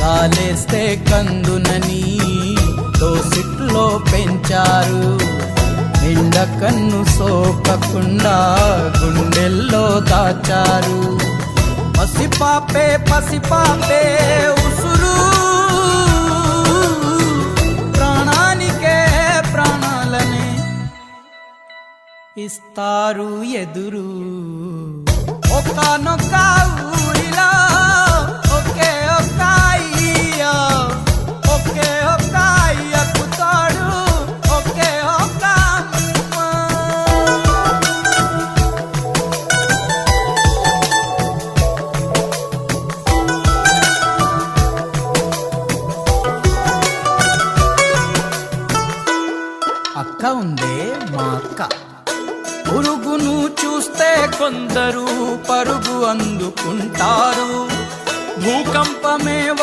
గాలేస్తే కందునని దోసిట్లో పెంచారు. నిండ కన్ను సోకకుండా గుండెల్లో దాచారు. పసిపాపే పసిపాపే ఉసురు, ప్రాణానికే ప్రాణాలనే ఇస్తారు ఎదురు. ఒక్కనొక్క ఊరిలో ఒకే ఒక్క అయ్య, ఒకే ఒక్క అయ్యకు తోడు ఒకే ఒక్క అమ్మ. అక్క ఉందే మా అక్క, పురుగును చూస్తే కొందరు పరుగు అందుకుంటారు. భూకంపమే